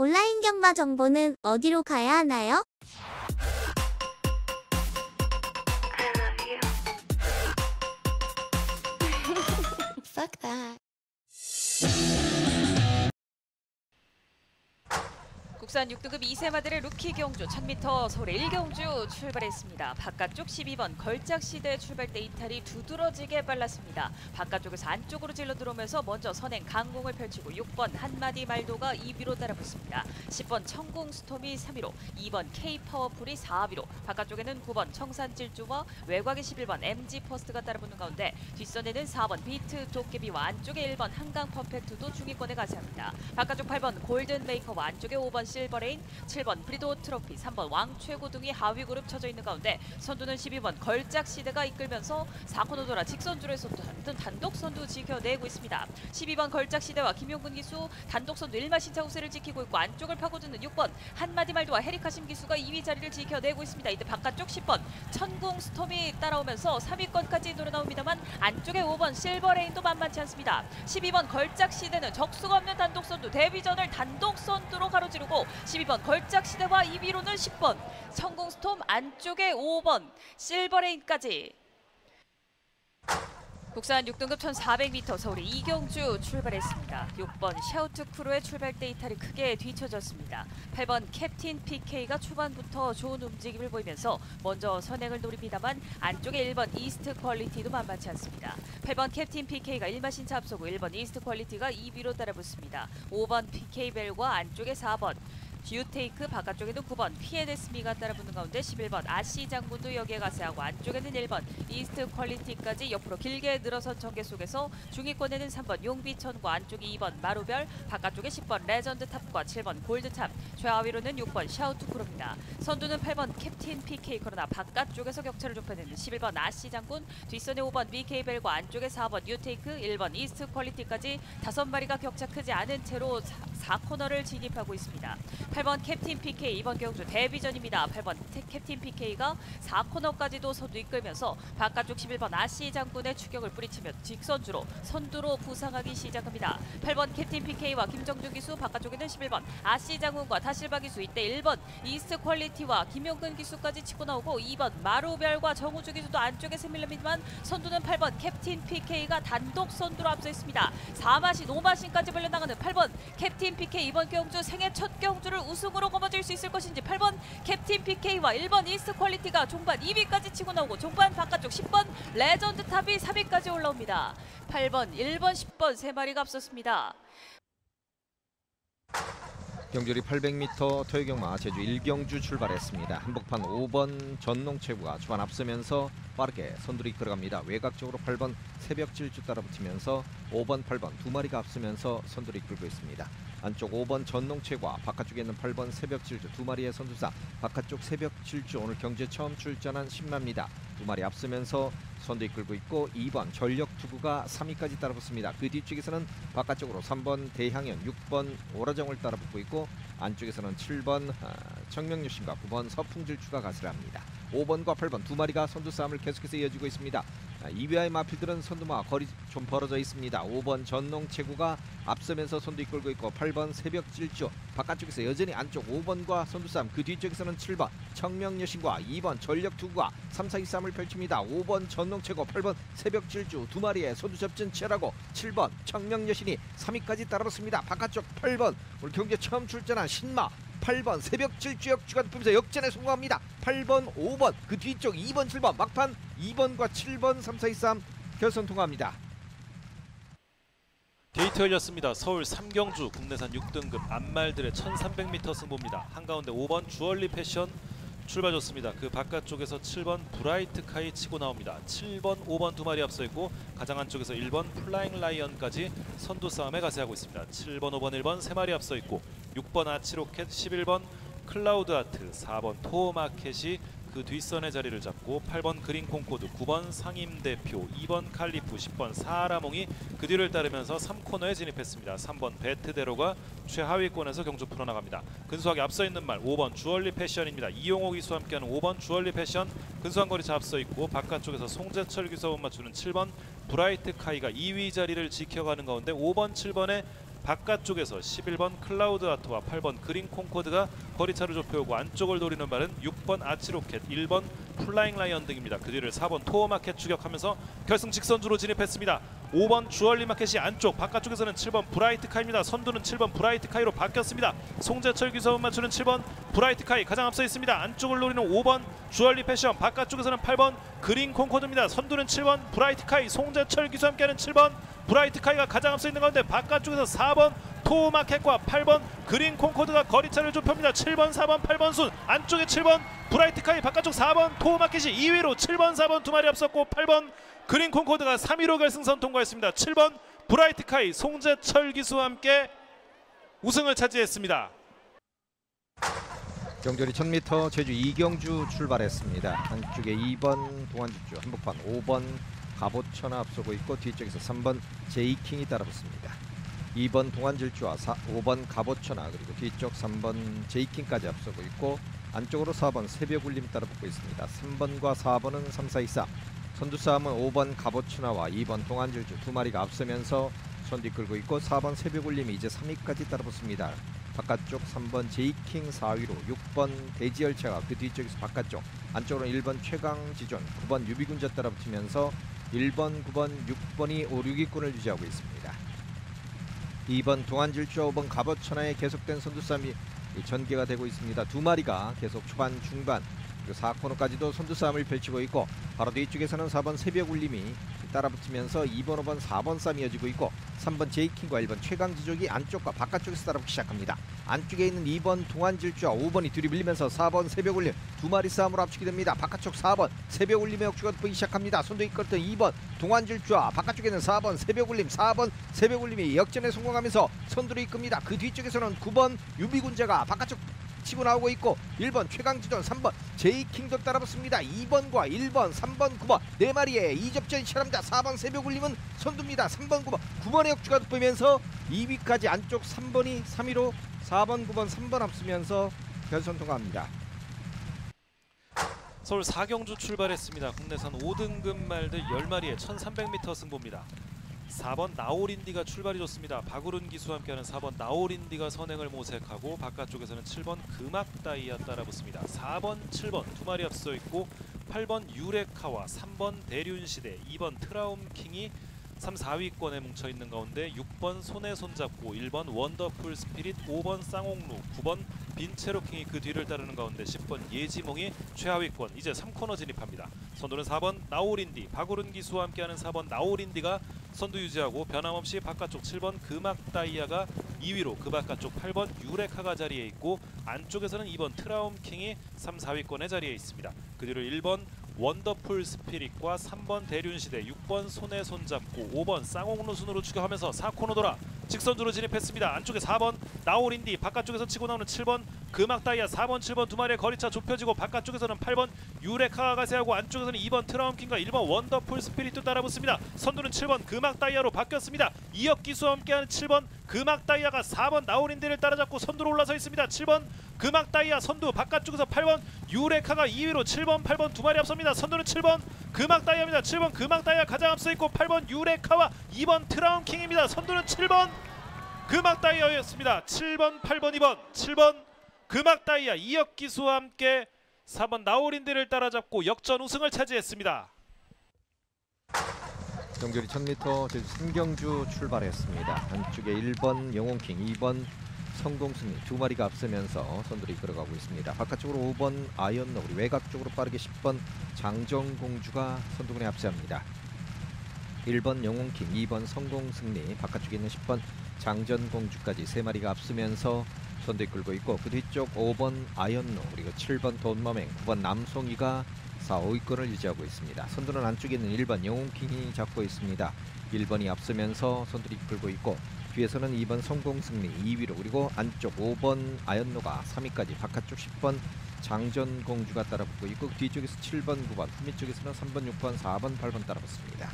온라인 경마 정보는 어디로 가야 하나요? Fuck that. 국산 6등급 2세마들의 루키 경주 1000m 서울의 1경주 출발했습니다. 바깥쪽 12번 걸작시대 출발대 이탈이 두드러지게 빨랐습니다. 바깥쪽에서 안쪽으로 질러 들어오면서 먼저 선행 강공을 펼치고 6번 한마디 말도가 2위로 따라붙습니다. 10번 청궁스톰이 3위로, 2번 K파워풀이 4위로, 바깥쪽에는 9번 청산질주와 외곽의 11번 MG퍼스트가 따라붙는 가운데 뒷선에는 4번 비트 도깨비와 안쪽에 1번 한강퍼펙트도 중위권에 가세합니다. 바깥쪽 8번 골든메이커와 안쪽에 5번 실버레인, 7번 브리도 트로피, 3번 왕최고 등이 하위 그룹 쳐져 있는 가운데 선두는 12번 걸작시대가 이끌면서 4코너 돌아 직선주로에서 단독 선두 지켜내고 있습니다. 12번 걸작시대와 김용근 기수 단독 선두 1마 신차 우세를 지키고 있고 안쪽을 파고드는 6번 한마디 말도와 헤리카심 기수가 2위 자리를 지켜내고 있습니다. 이때 바깥쪽 10번 천궁스톰이 따라오면서 3위권까지 노려나옵니다만 안쪽에 5번 실버레인도 만만치 않습니다. 12번 걸작시대는 적수가 없는 단독 선두 데뷔전을 단독 선두로 가로지르고 12번 걸작시대와 2위로는 10번 천궁스톰, 안쪽에 5번 실버레인까지. 국산 6등급 1400m 서울의 이경주 출발했습니다. 6번 샤우트크루의 출발대 이탈이 크게 뒤쳐졌습니다. 8번 캡틴 PK가 초반부터 좋은 움직임을 보이면서 먼저 선행을 노립니다만 안쪽에 1번 이스트 퀄리티도 만만치 않습니다. 8번 캡틴 PK가 1마 신차 앞서고 1번 이스트 퀄리티가 2위로 따라붙습니다. 5번 PK벨과 안쪽에 4번 듀테이크, 바깥쪽에는 9번 피에데스미가 따라붙는 가운데 11번 아시 장군도 여기에 가세하고 안쪽에는 1번 이스트 퀄리티까지 옆으로 길게 늘어선 전개 속에서 중위권에는 3번 용비천과 안쪽에 2번 마루별, 바깥쪽에 10번 레전드 탑과 7번 골드탑, 최하위로는 6번 샤우트크루입니다. 선두는 8번 캡틴 PK, 그러나 바깥쪽에서 격차를 좁혀내는 11번 아시 장군, 뒷선에 5번 BK벨과 안쪽에 4번 뉴테이크, 1번 이스트 퀄리티까지 5마리가 격차 크지 않은 채로 4코너를 진입하고 있습니다. 8번 캡틴 PK 이번 경주 데뷔전입니다. 8번 캡틴 PK가 4코너까지도 선두 이끌면서 바깥쪽 11번 아시 장군의 추격을 뿌리치며 직선주로 선두로 부상하기 시작합니다. 8번 캡틴 PK와 김정준 기수, 바깥쪽에는 11번 아시 장군과 다실바 기수, 이때 1번 이스트 퀄리티와 김용근 기수까지 치고 나오고 2번 마루별과 정우주 기수도 안쪽에 세밀립니다만 선두는 8번 캡틴 PK가 단독 선두로 앞서 있습니다. 4마신 5마신까지 벌려나가는 8번 캡틴 PK 이번 경주 생애 첫 경주를 우승으로 거머쥘 수 있을 것인지 8번 캡틴 PK와 1번 이스트 퀄리티가 종반 2위까지 치고 나오고 종반 바깥쪽 10번 레전드 탑이 3위까지 올라옵니다. 8번, 1번, 10번 세 마리가 앞섰습니다. 경주리 800m 토요경마 제주 1경주 출발했습니다. 한복판 5번 전농체구가 초반 앞서면서 빠르게 선두를 이끌어갑니다. 외곽쪽으로 8번 새벽질주 따라붙으면서 5번, 8번 두 마리가 앞서면서 선두를 이끌고 있습니다. 안쪽 5번 전농체과 바깥쪽에 있는 8번 새벽질주 두 마리의 선두사, 바깥쪽 새벽질주 오늘 경주에 처음 출전한 신마입니다. 두 마리 앞서면서 선두 이끌고 있고 2번 전력투구가 3위까지 따라붙습니다. 그 뒤쪽에서는 바깥쪽으로 3번 대향연, 6번 오라정을 따라붙고 있고 안쪽에서는 7번 청명유신과 9번 서풍질주가 가스랍니다. 5번과 8번 두 마리가 선두 싸움을 계속해서 이어지고 있습니다. 2위와의 마필들은 선두마 거리 좀 벌어져 있습니다. 5번 전농체구가 앞서면서 선두 이끌고 있고 8번 새벽질주 바깥쪽에서 여전히 안쪽 5번과 선두 싸움, 그 뒤쪽에서는 7번 청명여신과 2번 전력투구가 3, 4위 싸움을 펼칩니다. 5번 전농체구, 8번 새벽질주 두 마리의 선두 접전 치열하고 7번 청명여신이 3위까지 따라붙습니다. 바깥쪽 8번 오늘 경기에 처음 출전한 신마 8번 새벽질주 역주가 눕히면서 역전에 성공합니다. 8번, 5번 그 뒤쪽 2번, 7번 막판 2번과 7번 3, 4, 2, 3 결선 통과합니다. 게이트 열렸습니다. 서울 3경주 국내산 6등급 암말들의 1300m 승부입니다. 한가운데 5번 주얼리 패션 출발 좋습니다. 그 바깥쪽에서 7번 브라이트 카이 치고 나옵니다. 7번, 5번 두 마리 앞서 있고 가장 안쪽에서 1번 플라잉 라이언까지 선두 싸움에 가세하고 있습니다. 7번, 5번, 1번 세 마리 앞서 있고 6번 아치로켓, 11번 클라우드 아트, 4번 토마켓이 그 뒷선의 자리를 잡고 8번 그린 콩코드, 9번 상임대표, 2번 칼리프, 10번 사라몽이 그 뒤를 따르면서 3코너에 진입했습니다. 3번 베트데로가 최하위권에서 경주 풀어나갑니다. 근소하게 앞서 있는 말 5번 주얼리 패션입니다. 이용호 기수와 함께하는 5번 주얼리 패션 근소한 거리 차 앞서 있고 바깥쪽에서 송재철 기수와 맞추는 7번 브라이트 카이가 2위 자리를 지켜가는 가운데 5번, 7번의 바깥쪽에서 11번 클라우드 아트와 8번 그린 콩코드가 거리차를 좁혀오고 안쪽을 노리는 발은 6번 아치로켓, 1번 플라잉 라이언 등입니다. 그 뒤를 4번 토어마켓 추격하면서 결승 직선주로 진입했습니다. 5번 주얼리 마켓이 안쪽, 바깥쪽에서는 7번 브라이트 카이입니다. 선두는 7번 브라이트 카이로 바뀌었습니다. 송재철 기수와 맞추는 7번 브라이트 카이 가장 앞서 있습니다. 안쪽을 노리는 5번 주얼리 패션, 바깥쪽에서는 8번 그린 콩코드입니다. 선두는 7번 브라이트 카이, 송재철 기수와 함께하는 7번 브라이트 카이가 가장 앞서 있는 가운데 바깥쪽에서 4번 토마켓과 8번 그린 콩코드가 거리차를 좁힙니다. 7번, 4번, 8번 순, 안쪽에 7번 브라이트 카이, 바깥쪽 4번 토마켓이 2위로 7번, 4번 두 마리 앞섰고 8번 그린 콩코드가 3위로 결승선 통과했습니다. 7번 브라이트 카이, 송재철 기수와 함께 우승을 차지했습니다. 경주리 1000m 제주 이경주 출발했습니다. 안쪽에 2번 동안집주, 한복판 5번 갑오천하 앞서고 있고 뒤쪽에서 3번 제이킹이 따라붙습니다. 2번 동안질주와 5번 갑오천하 그리고 뒤쪽 3번 제이킹까지 앞서고 있고 안쪽으로 4번 새벽울림 따라붙고 있습니다. 3번과 4번은 3, 4, 2, 3. 선두 싸움은 5번 갑오천하와 2번 동안질주 두 마리가 앞서면서 선두 이끌고 있고 4번 새벽울림이 이제 3위까지 따라붙습니다. 바깥쪽 3번 제이킹 4위로 6번 대지열차가 그 뒤쪽에서 바깥쪽, 안쪽으로는 1번 최강지존, 9번 유비군자 따라붙으면서 1번, 9번, 6번이 5, 6위권을 유지하고 있습니다. 2번 동안질주와 5번 갑오천하에 계속된 선두싸움이 전개가 되고 있습니다. 두 마리가 계속 초반, 중반 그리고 4코너까지도 선두싸움을 펼치고 있고 바로 뒤쪽에서는 4번 새벽울림이 따라붙으면서 2번, 5번, 4번 싸움이 이어지고 있고 3번 제이킹과 1번 최강지족이 안쪽과 바깥쪽에서 따라붙기 시작합니다. 안쪽에 있는 2번 동안질주와 5번이 둘이 밀리면서 4번 새벽울림 두 마리 싸움으로 앞서게 됩니다. 바깥쪽 4번 새벽울림의 역주가 돋보이기 시작합니다. 손도 이끌었던 2번 동안질주와 바깥쪽에는 4번 새벽울림, 4번 새벽울림이 역전에 성공하면서 선두를 이끕니다. 그 뒤쪽에서는 9번 유비군자가 바깥쪽 치고 나오고 있고 1번 최강지존, 3번 제이킹도 따라붙습니다. 2번과 1번, 3번, 9번 네 마리의 이접전이 시작합니다. 4번 새벽울림은 선두입니다. 3번, 9번의 역주가 돋보이면서 2위까지 안쪽 3번이 3위로 4번, 9번, 3번 앞서면서 결선 통과합니다. 서울 4경주 출발했습니다. 국내산 5등급 말들 10마리의 1300m 승부입니다. 4번 나올인디가 출발이 좋습니다. 박우른 기수와 함께하는 4번 나올인디가 선행을 모색하고 바깥쪽에서는 7번 금악다이아 따라붙습니다. 4번, 7번 두 마리 앞서 있고 8번 유레카와 3번 대륜시대, 2번 트라움킹이 3, 4위권에 뭉쳐있는 가운데 6번 손에 손잡고 1번 원더풀 스피릿, 5번 쌍옥루, 9번 빈체로킹이 그 뒤를 따르는 가운데 10번 예지몽이 최하위권, 이제 3코너 진입합니다. 선두는 4번 나올인디, 박오른 기수와 함께하는 4번 나올인디가 선두 유지하고 변함없이 바깥쪽 7번 금악다이아가 2위로 그 바깥쪽 8번 유레카가 자리에 있고 안쪽에서는 2번 트라움킹이 3, 4위권의 자리에 있습니다. 그 뒤로 1번 원더풀 스피릿과 3번 대륜시대, 6번 손에 손잡고 5번 쌍옥루 순으로 추격하면서 4코너 돌아 직선주로 진입했습니다. 안쪽에 4번 나올인디, 바깥쪽에서 치고 나오는 7번 금악다이아, 4번, 7번 두 마리의 거리차 좁혀지고 바깥쪽에서는 8번 유레카가 가세하고 안쪽에서는 2번 트라움킹과 1번 원더풀 스피릿도 따라붙습니다. 선두는 7번 금악다이아로 바뀌었습니다. 이혁기수와 함께하는 7번 금악다이아가 4번 나올인디를 따라잡고 선두로 올라서 있습니다. 7번 금악다이아 선두, 바깥쪽에서 8번 유레카가 2위로 7번, 8번 두 마리 앞섭니다. 선두는 7번 금악다이아입니다. 7번 금악다이아 가장 앞서 있고 8번 유레카와 2번 트라움킹입니다. 선두는 7번 금악다이아였습니다. 7번, 8번, 2번 7번 금악다이아 이혁기수와 함께 4번 나올인디를 따라잡고 역전 우승을 차지했습니다. 경주리 1000m 제주 삼경주 출발했습니다. 안쪽에 1번 영웅킹, 2번 성공승리 두 마리가 앞서면서 선두를 이끌어가고 있습니다. 바깥쪽으로 5번 아이언노, 우리 외곽 쪽으로 빠르게 10번 장정공주가 선두군에 앞서합니다. 1번 영웅킹, 2번 성공승리, 바깥쪽에 있는 10번 장전공주까지 세 마리가 앞서면서 선두 이끌고 있고 그 뒤쪽 5번 아이언노 그리고 7번 돈머맹, 9번 남송이가 4, 5위권을 유지하고 있습니다. 선두는 안쪽에 있는 1번 영웅킹이 잡고 있습니다. 1번이 앞서면서 선두를 이끌고 있고 뒤에서는 2번 성공승리 2위로, 그리고 안쪽 5번 아이언노가 3위까지, 바깥쪽 10번 장전공주가 따라붙고 있고 뒤쪽에서 7번, 9번, 후미 쪽에서는 3번, 6번, 4번, 8번 따라붙습니다.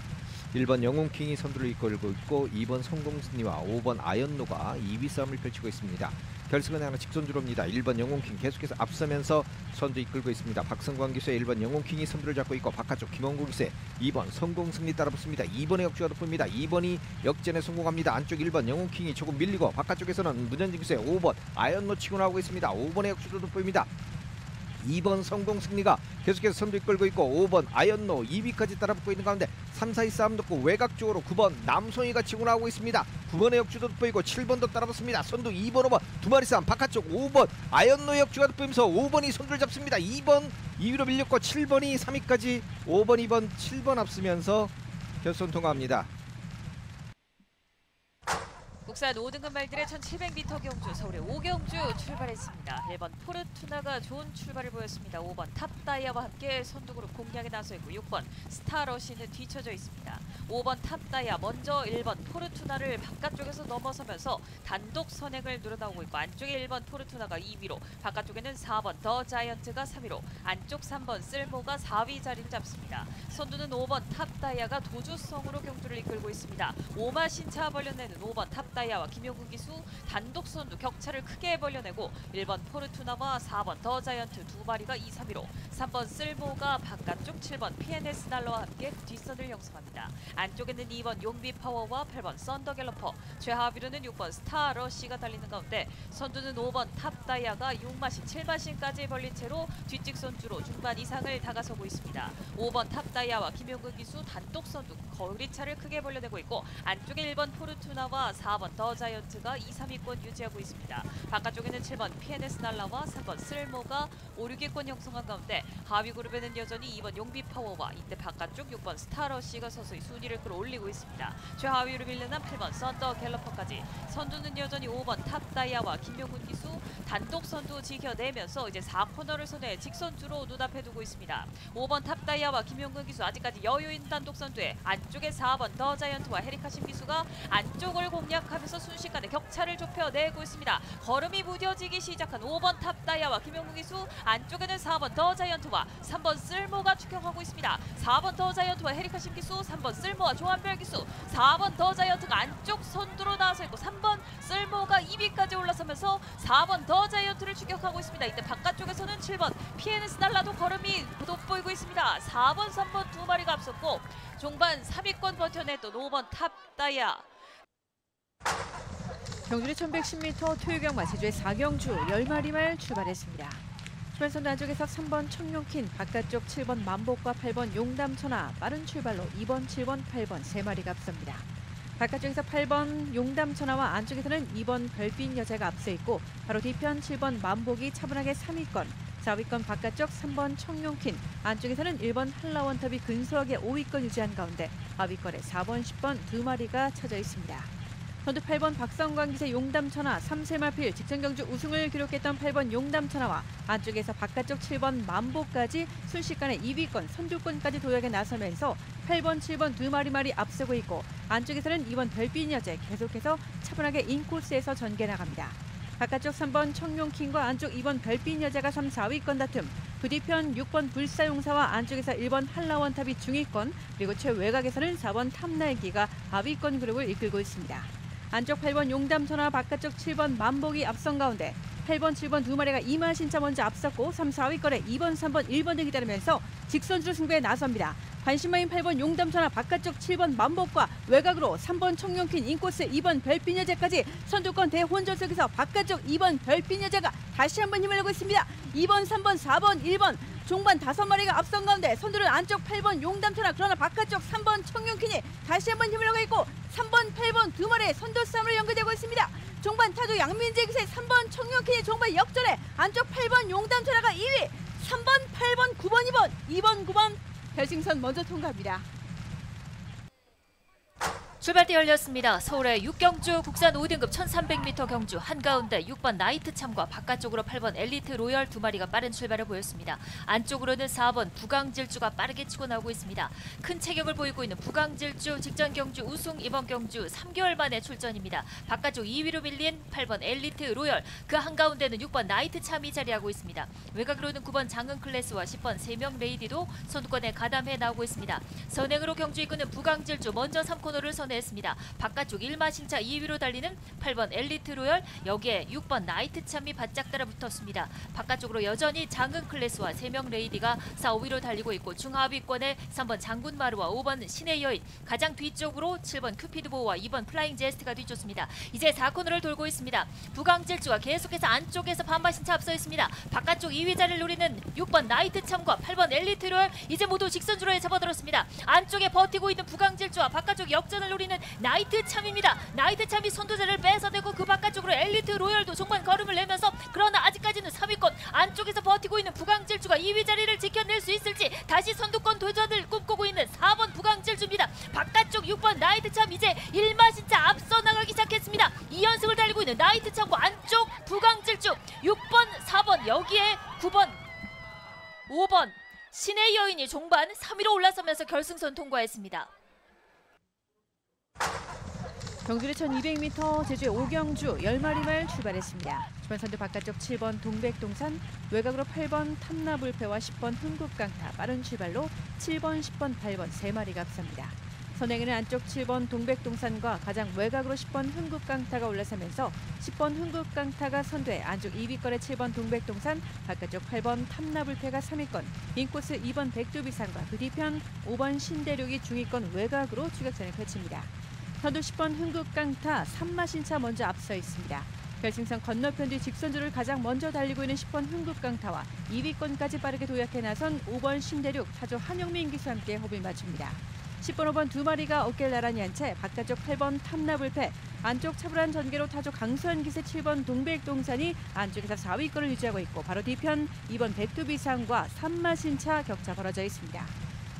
1번 영웅킹이 선두를 이끌고 있고 2번 성공승리와 5번 아이언노가 2위 싸움을 펼치고 있습니다. 결승은 향하는 직선주로입니다. 1번 영웅킹 계속해서 앞서면서 선두 이끌고 있습니다. 박성광 기수의 1번 영웅킹이 선두를 잡고 있고 바깥쪽 김원구 기수의 2번 성공승리 따라붙습니다. 2번의 역주가 돋보입니다. 2번이 역전에 성공합니다. 안쪽 1번 영웅킹이 조금 밀리고 바깥쪽에서는 문현진 기수의 5번 아연노 치고 나오고 있습니다. 5번의 역주도 돋보입니다. 2번 성공승리가 계속해서 선두 이끌고 있고 5번 아연노 2위까지 따라붙고 있는 가운데 3, 4위 싸움 놓고 외곽 쪽으로 9번 남송이가 치고 나오고 있습니다. 9번의 역주도 돋보이고 7번도 따라붙습니다. 선두 2번, 5번 두 마리 싸움 바깥쪽 5번 아연노 역주가 돋보이면서 5번이 선두를 잡습니다. 2번 2위로 밀렸고 7번이 3위까지 5번, 2번, 7번 앞서면서 결선 통과합니다. 국산 5등급 말들의 1700m 경주 서울의 5경주 출발했습니다. 1번 포르투나가 좋은 출발을 보였습니다. 5번 탑다이아와 함께 선두그룹 공략에 나서 있고 6번 스타러시는 뒤쳐져 있습니다. 5번 탑다이아 먼저 1번 포르투나를 바깥쪽에서 넘어서면서 단독 선행을 누려나오고 있고 안쪽에 1번 포르투나가 2위로 바깥쪽에는 4번 더 자이언트가 3위로 안쪽 3번 쓸모가 4위 자리를 잡습니다. 선두는 5번 탑다이아가 도주성으로 경주를 이끌고 있습니다. 오마 신차 벌려내는 5번 탑다이아와 김용근 기수 단독 선두 격차를 크게 벌려내고 1번 포르투나와 4번 더 자이언트 두 마리가 2, 3위로 3번 쓸모가 바깥쪽 7번 PNS 날러와 함께 뒷선을 형성합니다. 안쪽에는 2번 용비 파워와 8번 썬더 갤러퍼 최하위로는 6번 스타러시가 달리는 가운데 선두는 5번 탑다이아가 6마신 7마신까지 벌린 채로 뒷직 선두로 중반 이상을 다가서고 있습니다. 5번 탑다이아와 김용근 기수 단독 선두 거리차를 크게 벌려내고 있고 안쪽에 1번 포르투나와 4번 더 자이언트가 2, 3위권 유지하고 있습니다. 바깥쪽에는 7번 PNS 날라와 3번 쓸모가 5, 6위권 형성한 가운데 하위 그룹에는 여전히 2번 용비 파워와 이때 바깥쪽 6번 스타러시가 서서히 순위를 끌어올리고 있습니다. 최하위로 밀려난 8번 썬더 갤러퍼까지 선두는 여전히 5번 탑다이아와 김용훈 기수 단독 선두 지켜내면서 이제 4코너를 손에 직선주로 눈앞에 두고 있습니다. 5번 탑다이아와 김용근 기수 아직까지 여유인 단독 선두에 안쪽에 4번 더 자이언트와 헤리카심 기수가 안쪽을 공략하면서 순식간에 격차를 좁혀내고 있습니다. 걸음이 무뎌지기 시작한 5번 탑다이아와 김용근 기수 안쪽에는 4번 더 자이언트와 3번 쓸모가 추격하고 있습니다. 4번 더 자이언트와 헤리카심 기수 3번 쓸모와 조한별 기수 4번 더 자이언트가 안쪽 선두로 나와서 있고 3번 쓸모가 2위까지 올라서면서 4번 더 자이언트를 추격하고 있습니다. 이때 바깥쪽에서는 7번 PNS 날라도 걸음이 돋보이고 있습니다. 4번, 3번 두 마리가 앞섰고 종반 3위권 버텨냈던 5번 탑다이아 경주의 1110m 토요경 마세주의 4경주 10마리 말 출발했습니다. 출발선두 안쪽에서 3번 청룡킨, 바깥쪽 7번 만복과 8번 용담천하 빠른 출발로 2번, 7번, 8번 3마리가 앞섭니다. 바깥쪽에서 8번 용담천하와 안쪽에서는 2번 별빛 여자가 앞서 있고 바로 뒤편 7번 만복이 차분하게 3위권, 4위권 바깥쪽 3번 청룡킨, 안쪽에서는 1번 한라원탑이 근소하게 5위권 유지한 가운데 하위권에 4번, 10번 두 마리가 쳐져 있습니다. 선두 8번 박성광 기세 용담천하 3세마필 직전경주 우승을 기록했던 8번 용담천하와 안쪽에서 바깥쪽 7번 만보까지 순식간에 2위권 선두권까지 도약에 나서면서 8번 7번 두 마리 앞서고 있고 안쪽에서는 2번 별빛 여제 계속해서 차분하게 인코스에서 전개 나갑니다. 바깥쪽 3번 청룡킹과 안쪽 2번 별빛 여자가 3, 4위권 다툼, 그 뒤편 6번 불사용사와 안쪽에서 1번 한라원탑이 중위권, 그리고 최외곽에서는 4번 탐날기가 하위권 그룹을 이끌고 있습니다. 안쪽 8번 용담천하 바깥쪽 7번 만복이 앞선 가운데 8번, 7번 두 마리가 이마신차 먼저 앞섰고 3, 4위권에 2번, 3번, 1번을 기다리면서 직선주로 승부에 나섭니다. 관심마인 8번 용담천하 바깥쪽 7번 만복과 외곽으로 3번 청룡킨 인코스 2번 별빛여자까지 선두권 대혼전 속에서 바깥쪽 2번 별빛여자가 다시 한번 힘을 내고 있습니다. 2번, 3번, 4번, 1번 종반 5마리가 앞선 가운데 선두는 안쪽 8번 용담천하 그러나 바깥쪽 3번 청룡킨이 다시 한번 힘을 내고 있고 3번, 8번 두 마리의 선두 싸움으로 연결되고 있습니다. 종반 타조 양민재 기세 3번 청룡킨이 종반 역전에 안쪽 8번 용담천하가 2위 3번, 8번, 9번, 2번, 9번 결승선 먼저 통과합니다. 출발대 열렸습니다. 서울의 6경주 국산 5등급 1300m 경주 한가운데 6번 나이트참과 바깥쪽으로 8번 엘리트 로열 두 마리가 빠른 출발을 보였습니다. 안쪽으로는 4번 부강질주가 빠르게 치고 나오고 있습니다. 큰 체격을 보이고 있는 부강질주 직전 경주 우승 이번 경주 3개월 만에 출전입니다. 바깥쪽 2위로 밀린 8번 엘리트 로열 그 한가운데는 6번 나이트참이 자리하고 있습니다. 외곽으로는 9번 장은 클래스와 10번 3명 레이디도 선두권에 가담해 나오고 있습니다. 선행으로 경주 이끄는 부강질주 먼저 3코너를 선회했습니다. 바깥쪽 1마신차 2위로 달리는 8번 엘리트 로열, 여기에 6번 나이트 참이 바짝 따라붙었습니다. 바깥쪽으로 여전히 장은 클래스와 3명 레이디가 4, 5위로 달리고 있고 중하위권에 3번 장군 마루와 5번 신의 여인, 가장 뒤쪽으로 7번 큐피드 보우와 2번 플라잉 제스트가 뒤쫓습니다. 이제 4코너를 돌고 있습니다. 부강질주가 계속해서 안쪽에서 반마신차 앞서 있습니다. 바깥쪽 2위 자리를 노리는 6번 나이트 참과 8번 엘리트 로열, 이제 모두 직선주로에 접어들었습니다. 안쪽에 버티고 있는 부강질주와 바깥쪽 역전을 노리는 나이트 참입니다. 나이트 참이 선두자를 뺏어내고 그 바깥쪽으로 엘리트 로열도 종반 걸음을 내면서, 그러나 아직까지는 3위권 안쪽에서 버티고 있는 부강질주가 2위 자리를 지켜낼 수 있을지 다시 선두권 도전을 꿈꾸고 있는 4번 부강질주입니다. 바깥쪽 6번 나이트 참 이제 1마신차 앞서 나가기 시작했습니다. 2연승을 달리고 있는 나이트 참과 안쪽 부강질주 6번, 4번, 여기에 9번, 5번 신의 여인이 종반 3위로 올라서면서 결승선 통과했습니다. 경주의 1200m 제주의 오경주 10마리 말 출발했습니다. 주변선두 바깥쪽 7번 동백동산, 외곽으로 8번 탐나불패와 10번 흥국강타, 빠른 출발로 7번, 10번, 8번 3마리가 앞섭니다. 선행에는 안쪽 7번 동백동산과 가장 외곽으로 10번 흥국강타가 올라서면서 10번 흥국강타가 선두에, 안쪽 2위권의 7번 동백동산, 바깥쪽 8번 탐나불패가 3위권, 인코스 2번 백두비산과 그 뒤편 5번 신대륙이 중위권 외곽으로 추격전을 펼칩니다. 선두 10번 흥국강타 3마신차 먼저 앞서 있습니다. 결승선 건너편 뒤 직선주를 가장 먼저 달리고 있는 10번 흥국강타와 2위권까지 빠르게 도약해 나선 5번 신대륙, 타조 한영민 기수와 함께 호흡을 맞춥니다. 10번, 5번 두 마리가 어깨를 나란히 한 채 바깥쪽 8번 탐나불패, 안쪽 차분한 전개로 타조 강수한 기세 7번 동백동산이 안쪽에서 4위권을 유지하고 있고, 바로 뒤편 2번 백두비상과 3마신차 격차 벌어져 있습니다.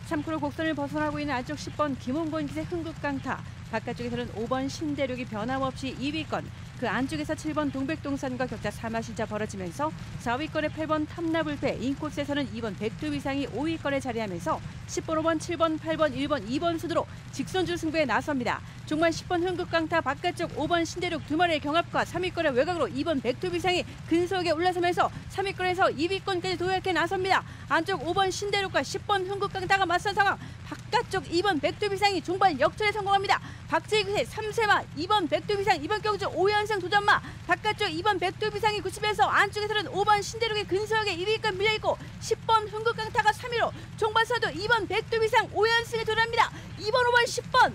3코너 곡선을 벗어나고 있는 안쪽 10번 김홍곤 기세 흥국강타, 바깥쪽에서는 5번 신대륙이 변함없이 2위권, 그 안쪽에서 7번 동백동산과 격차 4마신차 벌어지면서 4위권의 8번 탐나불패, 인코스에서는 2번 백두비상이 5위권에 자리하면서 10번, 5번, 7번, 8번, 1번, 2번 순으로 직선주 승부에 나섭니다. 종반 10번 흥국강타, 바깥쪽 5번 신대륙 두 마리의 경합과 3위권의 외곽으로 2번 백두비상이 근소하게 올라서면서 3위권에서 2위권까지 도약해 나섭니다. 안쪽 5번 신대륙과 10번 흥국강타가 맞선 상황, 바깥쪽 2번 백두비상이 종반 역전에 성공합니다. 박재규의 3세마, 2번 백두비상 이번 경주 5연승 도전마, 바깥쪽 2번 백두비상이 90에서 안쪽에서는 5번 신대륙이 근소하게 2위권 밀려있고 10번 흥국강타가 3위로 종반선두 2번 백두비상 5연승에 도전합니다. 2번, 5번, 10번,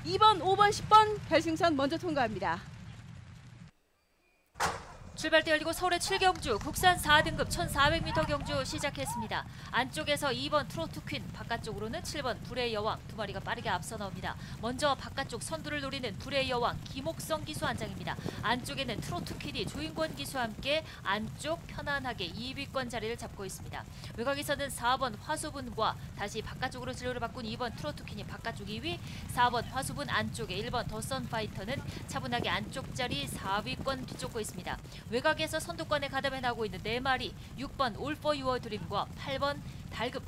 2번, 5번, 10번 결승선 먼저 통과합니다. 출발대 열리고 서울의 7경주 국산 4등급 1400m 경주 시작했습니다. 안쪽에서 2번 트로트 퀸, 바깥쪽으로는 7번 불의 여왕 두 마리가 빠르게 앞서 나옵니다. 먼저 바깥쪽 선두를 노리는 불의 여왕 김옥성 기수 한 장입니다. 안쪽에는 트로트 퀸이 조인권 기수와 함께 안쪽 편안하게 2위권 자리를 잡고 있습니다. 외곽에서는 4번 화수분과 다시 바깥쪽으로 진로를 바꾼 2번 트로트 퀸이 바깥쪽 2위, 4번 화수분 안쪽에 1번 더선 파이터는 차분하게 안쪽 자리 4위권 뒤쫓고 있습니다. 외곽에서 선두권에 가담해 나오고 있는 4마리, 6번 올 포 유어 드림과 8번 달급,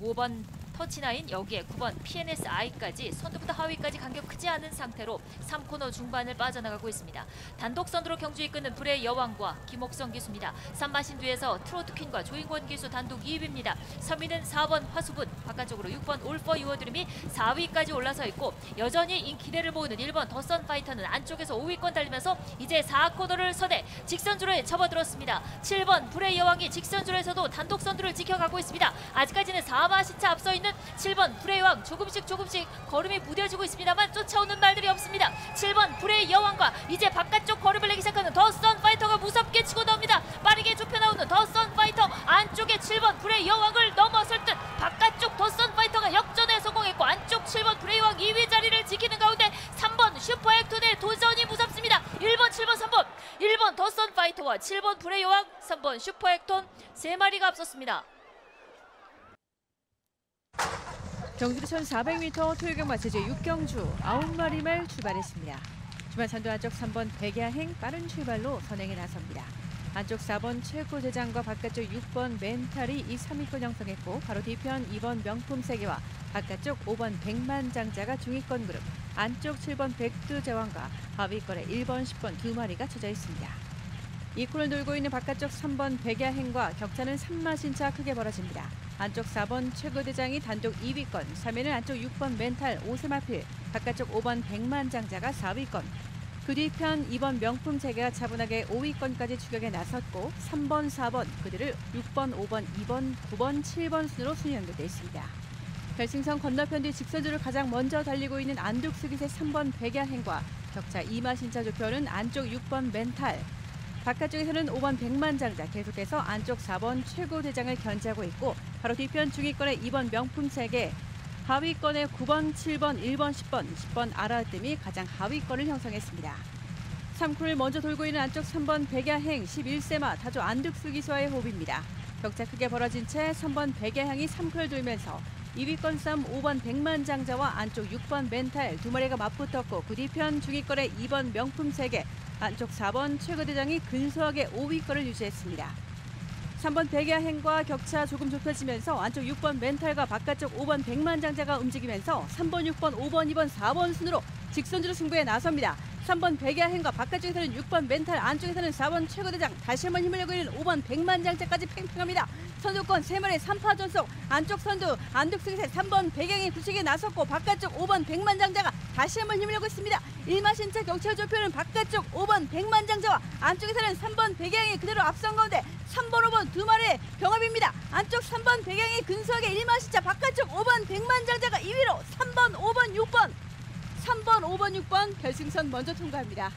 5번 터치나인, 여기에 9번 PNSI까지 선두부터 하위까지 간격 크지 않은 상태로 3코너 중반을 빠져나가고 있습니다. 단독 선두로 경주 이끄는 불의 여왕과 김옥성 기수입니다. 3마신 뒤에서 트로트 퀸과 조인권 기수 단독 2위입니다. 3위는 4번 화수분, 바깥쪽으로 6번 올 포 유어 드림이 4위까지 올라서 있고, 여전히 기대를 모으는 1번 더선 파이터는 안쪽에서 5위권 달리면서 이제 4코너를 선해 직선주로에 접어들었습니다. 7번 불의 여왕이 직선주로에서도 단독 선두를 지켜가고 있습니다. 아직까지는 4마신차 앞서 있는 7번 불의 여왕 조금씩 걸음이 무뎌지고 있습니다만 쫓아오는 말들이 없습니다. 7번 불의 여왕과 이제 바깥쪽 걸음을 내기 시작하는 더선 파이터가 무섭게 치고 나옵니다. 빠르게 좁혀 나오는 더선 파이터, 안쪽에 7번 불의 여왕을 넘어설 듯 바깥쪽 더선 파이터가 역전에 성공했고, 안쪽 7번 불의 여왕 2위 자리를 지키는 가운데 3번 슈퍼액톤의 도전이 무섭습니다. 1번, 7번, 3번, 1번 더선 파이터와 7번 불의 여왕, 3번 슈퍼액톤 3마리가 앞섰습니다. 경주대 1400m 토요경마 제주의 6경주 9마리 말 출발했습니다. 주말 선두 안쪽 3번 백야행 빠른 출발로 선행에 나섭니다. 안쪽 4번 최고대장과 바깥쪽 6번 멘탈이 이 3위권 형성했고, 바로 뒤편 2번 명품세계와 바깥쪽 5번 백만장자가 중위권 그룹, 안쪽 7번 백두제왕과 하위권에 1번 10번 두 마리가 쳐져 있습니다. 2코너를 돌고 있는 바깥쪽 3번 백야행과 격차는 3마신차 크게 벌어집니다. 안쪽 4번 최고대장이 단독 2위권, 3위는 안쪽 6번 멘탈 오세마필, 바깥쪽 5번 백만장자가 4위권. 그 뒤편 2번 명품 재계가 차분하게 5위권까지 추격에 나섰고 3번, 4번, 그 뒤를 6번, 5번, 2번, 9번, 7번 순으로 순위 연결돼 있습니다. 결승선 건너편 뒤 직선주를 가장 먼저 달리고 있는 안둑스깃의 3번 백야행과 격차 2마신차 좁혀오는 안쪽 6번 멘탈, 바깥쪽에서는 5번 백만장자, 계속해서 안쪽 4번 최고대장을 견제하고 있고 바로 뒤편 중위권의 2번 명품 세계, 하위권의 9번, 7번, 1번, 10번 아라뜸이 가장 하위권을 형성했습니다. 3코를 먼저 돌고 있는 안쪽 3번 백야행 11세마 타조 안둑스기수와의 호흡입니다. 격차 크게 벌어진 채 3번 백야행이 3코를 돌면서 2위권 싸움 5번 백만장자와 안쪽 6번 멘탈 두 마리가 맞붙었고 그 뒤편 중위권의 2번 명품 세계, 안쪽 4번 최고대장이 근소하게 5위권을 유지했습니다. 3번 백야행과 격차 조금 좁혀지면서 안쪽 6번 멘탈과 바깥쪽 5번 백만장자가 움직이면서 3번, 6번, 5번, 2번, 4번 순으로 직선주로 승부에 나섭니다. 3번 백야행과 바깥쪽에서는 6번 멘탈, 안쪽에서는 4번 최고대장, 다시 한번 힘을 내고 있는 5번 백만장자까지 팽팽합니다. 선두권 3마리 3파 전속, 안쪽 선두 안둑스깃의 3번 백야행이 부식에 나섰고 바깥쪽 5번 백만장자가 다시 한번 힘을 내고 있습니다. 1마신차 격차 좁혀는 바깥쪽 5번 백만장자와 안쪽에서는 3번 백야행이 그대로 앞선 가운데 3번, 5번 두 마리의 경합입니다. 안쪽 3번 백야행이 근소하게 1마신차, 바깥쪽 5번 백만장자가 2위로 3번, 5번, 6번 3번, 5번, 6번 결승선 먼저 통과합니다.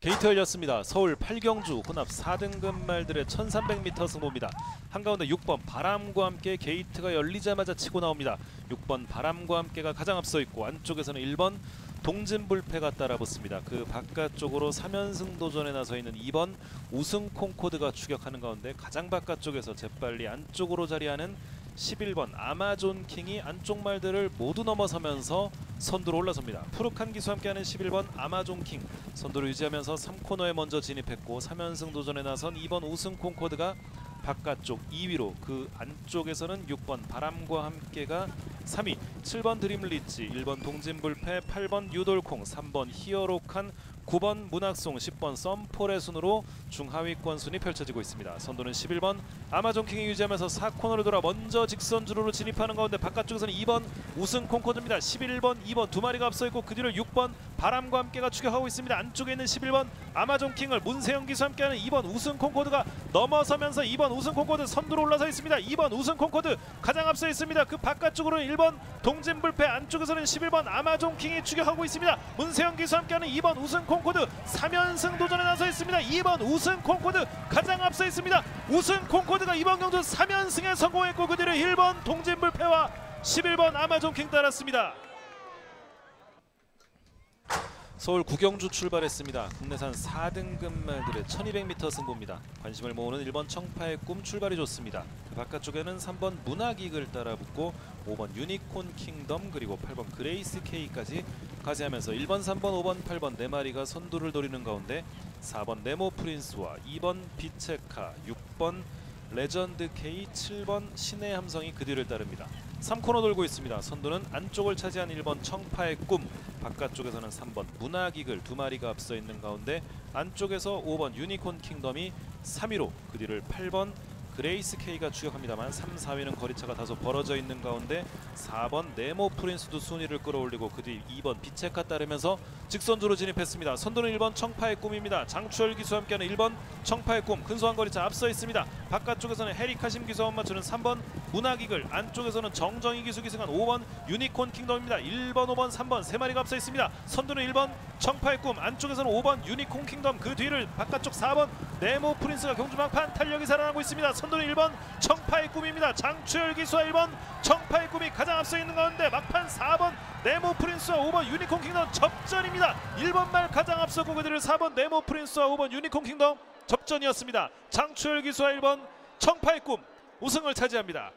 게이트 열렸습니다. 서울 8경주 혼합 4등급 말들의 1300m 승부입니다. 한가운데 6번 바람과 함께 게이트가 열리자마자 치고 나옵니다. 6번 바람과 함께가 가장 앞서 있고 안쪽에서는 1번 동진불패가 따라붙습니다. 그 바깥쪽으로 3연승 도전에 나서 있는 2번 우승 콩코드가 추격하는 가운데 가장 바깥쪽에서 재빨리 안쪽으로 자리하는 11번 아마존 킹이 안쪽 말들을 모두 넘어서면서 선두로 올라섭니다. 푸르칸 기수와 함께하는 11번 아마존 킹 선두를 유지하면서 3코너에 먼저 진입했고 3연승 도전에 나선 2번 우승 콩코드가 바깥쪽 2위로, 그 안쪽에서는 6번 바람과 함께가 3위, 7번 드림리치, 1번 동진불패, 8번 유돌콩, 3번 히어로칸, 9번 문학송, 10번 썸폴의 순으로 중하위권 순위 펼쳐지고 있습니다. 선두는 11번 아마존킹이 유지하면서 4코너를 돌아 먼저 직선주로로 진입하는 가운데 바깥쪽에서는 2번 우승 콩코드입니다. 11번, 2번 두 마리가 앞서 있고 그 뒤를 6번 바람과 함께가 추격하고 있습니다. 안쪽에 있는 11번 아마존킹을 문세영 기수와 함께하는 2번 우승 콩코드가 넘어서면서 2번 우승 콩코드 선두로 올라서 있습니다. 2번 우승 콩코드 가장 앞서 있습니다. 그 바깥쪽으로는 1번 동진불패, 안쪽에서는 11번 아마존킹이 추격하고 있습니다. 문세영 기수와 함께하는 2번 우승 콩코드 3연승 도전에 나서 있습니다. 2번 우승 콩코드 가장 앞서 있습니다. 우승 콩코드가 이번 경주 3연승에 성공했고 그 뒤를 1번 동진불패와 11번 아마존킹 따랐습니다. 서울 9경주 출발했습니다. 국내산 4등급 말들의 1200m 승부입니다. 관심을 모으는 1번 청파의 꿈 출발이 좋습니다. 그 바깥쪽에는 3번 문학익을 따라붙고 5번 유니콘 킹덤 그리고 8번 그레이스 K까지 가세하면서 1번, 3번, 5번, 8번 네 마리가 선두를 노리는 가운데 4번 네모 프린스와 2번 비체카, 6번 레전드 K, 7번 신의 함성이 그 뒤를 따릅니다. 3코너 돌고 있습니다. 선두는 안쪽을 차지한 1번 청파의 꿈, 바깥쪽에서는 3번 문학이글 두 마리가 앞서 있는 가운데 안쪽에서 5번 유니콘 킹덤이 3위로, 그 뒤를 8번 그레이스 K가 추격합니다만 3, 4위는 거리차가 다소 벌어져 있는 가운데 4번 네모 프린스도 순위를 끌어올리고 그 뒤 2번 비체카 따르면서 직선주로 진입했습니다. 선두는 1번 청파의 꿈입니다. 장추열 기수와 함께하는 1번 청파의 꿈 근소한 거리차 앞서 있습니다. 바깥쪽에서는 해리카심 기수와 맞추는 3번 문학이글, 안쪽에서는 정정희 기수 기승한 5번 유니콘 킹덤입니다. 1번, 5번, 3번 세 마리가 앞서 있습니다. 선두는 1번 청파의 꿈, 안쪽에서는 5번 유니콘 킹덤, 그 뒤를 바깥쪽 4번 네모 프린스가 경주막판 탄력이 살아나고 있습니다. 선두는 1번 청파의 꿈입니다. 장추열 기수와 1번 청파의 꿈이 가장 앞서 있는 가운데 막판 4번 네모 프린스와 5번 유니콘 킹덤 접전입니다. 1번 말 가장 앞서고 그 뒤를 4번 네모 프린스와 5번 유니콘 킹덤 접전이었습니다. 장추열 기수와 1번 청파의 꿈 우승을 차지합니다.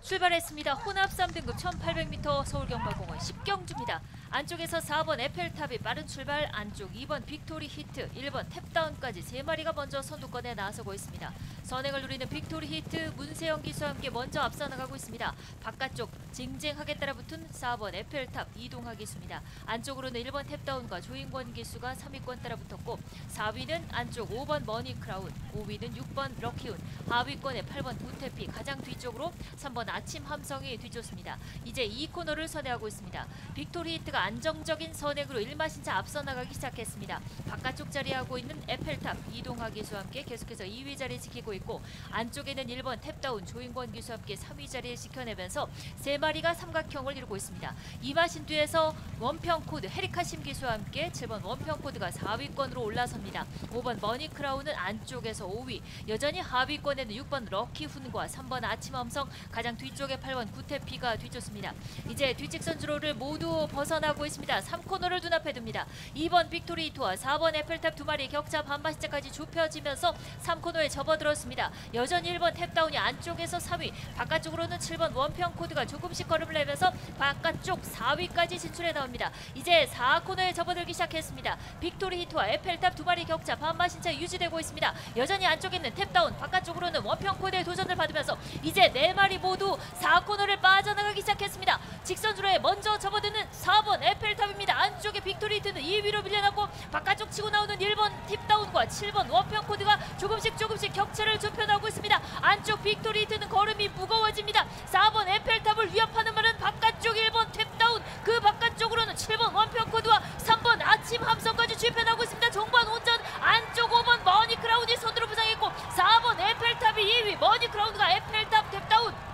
출발했습니다. 혼합 3등급 1800m 서울경마공원 10경주입니다. 안쪽에서 4번 에펠탑이 빠른 출발, 안쪽 2번 빅토리 히트, 1번 탭다운까지 3마리가 먼저 선두권에 나서고 있습니다. 선행을 누리는 빅토리 히트, 문세영 기수와 함께 먼저 앞서 나가고 있습니다. 바깥쪽 쟁쟁하게 따라붙은 4번 에펠탑 이동하 기수입니다. 안쪽으로는 1번 탭다운과 조인권 기수가 3위권 따라붙었고 4위는 안쪽 5번 머니크라운, 5위는 6번 럭키운, 하위권에 8번 구태피, 가장 뒤쪽으로 3번 아침 함성이 뒤쫓습니다. 이제 2코너를 선회하고 있습니다. 빅토리 히트가 안정적인 선행으로 1마신차 앞서 나가기 시작했습니다. 바깥쪽 자리하고 있는 에펠탑 이동하 기수와 함께 계속해서 2위 자리 지키고 있고 안쪽에는 1번 탭다운 조인권 기수와 함께 3위 자리에 지켜내면서 3마리가 삼각형을 이루고 있습니다. 2마신 뒤에서 원평코드 헤리카심 기수와 함께 7번 원평코드가 4위권으로 올라섭니다. 5번 머니크라운은 안쪽에서 5위, 여전히 하위권에는 6번 럭키훈과 3번 아침함성, 가장 뒤쪽에 8번 구태피가 뒤쫓습니다. 이제 뒤직선 주로를 모두 벗어나고 있습니다. 3코너를 눈앞에 둡니다. 2번 빅토리 히트와 4번 에펠탑 2마리 격차 반마신차까지 좁혀지면서 3코너에 접어들었습니다. 여전히 1번 탭다운이 안쪽에서 4위, 바깥쪽으로는 7번 원평코드가 조금씩 걸음을 내면서 바깥쪽 4위까지 진출해 나옵니다. 이제 4코너에 접어들기 시작했습니다. 빅토리 히트와 에펠탑 2마리 격차 반마신차 유지되고 있습니다. 여전히 안쪽에 있는 탭다운, 바깥쪽으로는 원평코드의 도전을 받으면서 이제 4마리 모두 4코너를 빠져나가기 시작했습니다. 직선주로에 먼저 접어드는 4번 에펠탑입니다. 안쪽에 빅토리 히트는 2위로 밀려나고 바깥쪽 치고 나오는 1번 팁다운과 7번 원평코드가 조금씩 격차를 좁혀나오고 있습니다. 안쪽 빅토리 히트는 걸음이 무거워집니다. 4번 에펠탑을 위협하는 말은 바깥쪽 1번 팁다운, 그 바깥쪽으로는 7번 원평코드와 3번 아침 함성까지 좁혀나오고 있습니다. 종반 혼전, 안쪽 5번 머니크라운이 손으로 부상했고 4번 에펠탑이 2위, 머니크라운과 에펠탑 탭다운.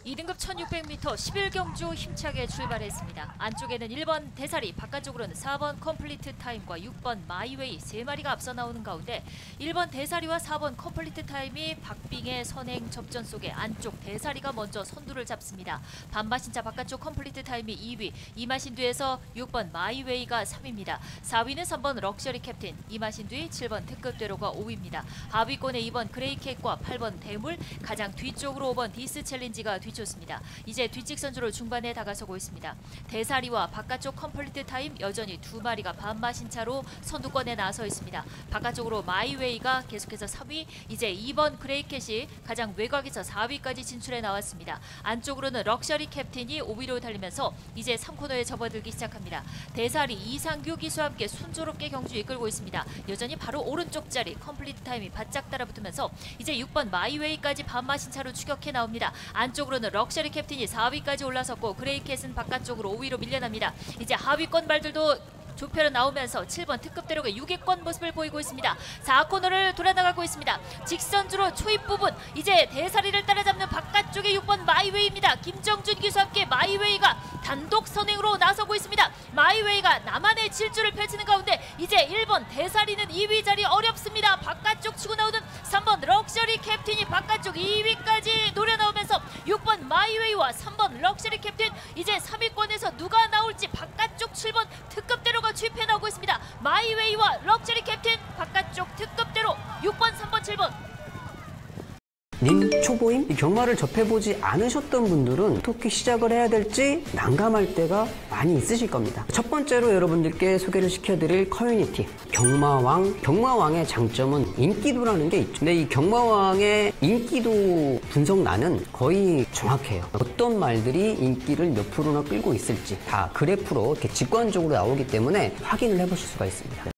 2등급 1600m 11경주 힘차게 출발했습니다. 안쪽에는 1번 대사리, 바깥쪽으로는 4번 컴플리트 타임과 6번 마이웨이 3마리가 앞서 나오는 가운데 1번 대사리와 4번 컴플리트 타임이 박빙의 선행 접전 속에 안쪽 대사리가 먼저 선두를 잡습니다. 반마신차 바깥쪽 컴플리트 타임이 2위, 2마신 뒤에서 6번 마이웨이가 3위입니다. 4위는 3번 럭셔리 캡틴, 2마신 뒤 7번 특급대로가 5위입니다. 하위권에 2번 그레이캣과 8번 대물, 가장 뒤쪽으로 5번 디스 챌린지가 좋습니다. 이제 뒷직선주로 중반에 다가서고 있습니다. 대사리와 바깥쪽 컴플리트 타임 여전히 2마리가 반마신차로 선두권에 나서 있습니다. 바깥쪽으로 마이웨이가 계속해서 3위, 이제 2번 그레이캣이 가장 외곽에서 4위까지 진출해 나왔습니다. 안쪽으로는 럭셔리 캡틴이 5위로 달리면서 이제 3코너에 접어들기 시작합니다. 대사리 이상규 기수와 함께 순조롭게 경주 이끌고 있습니다. 여전히 바로 오른쪽 자리 컴플리트 타임이 바짝 따라붙으면서 이제 6번 마이웨이까지 반마신차로 추격해 나옵니다. 안쪽으로는 럭셔리 캡틴이 4위까지 올라섰고 그레이캣은 바깥쪽으로 5위로 밀려납니다. 이제 하위권 발들도 좁혀져 나오면서 7번 특급대로가 6위권 모습을 보이고 있습니다. 4코너를 돌아나가고 있습니다. 직선주로 초입 부분, 이제 대사리를 따라잡는 바깥쪽의 6번 마이웨이입니다. 김정준 기수와 함께 마이웨이가 단독 선행으로 나서고 있습니다. 마이웨이가 나만의 질주를 펼치는 가운데 이제 1번 대사리는 2위 자리 어렵습니다. 바깥쪽 치고 나오는 3번 럭셔리 캡틴이 바깥쪽 2위까지 노려나오면서 6번 마이웨이와 3번 럭셔리 캡틴, 이제 3위권에서 누가 나올지 바깥쪽 7번 특급대로가 취입해 나오고 있습니다. 마이웨이와 럭셔리 캡틴, 바깥쪽 특급대로 6번, 3번, 7번. 님 초보임? 이 경마를 접해보지 않으셨던 분들은 어떻게 시작을 해야 될지 난감할 때가 많이 있으실 겁니다. 첫 번째로 여러분들께 소개를 시켜드릴 커뮤니티 경마왕. 경마왕의 장점은 인기도라는 게 있죠. 근데 이 경마왕의 인기도 분석란은 거의 정확해요. 어떤 말들이 인기를 몇 프로나 끌고 있을지 다 그래프로 이렇게 직관적으로 나오기 때문에 확인을 해보실 수가 있습니다.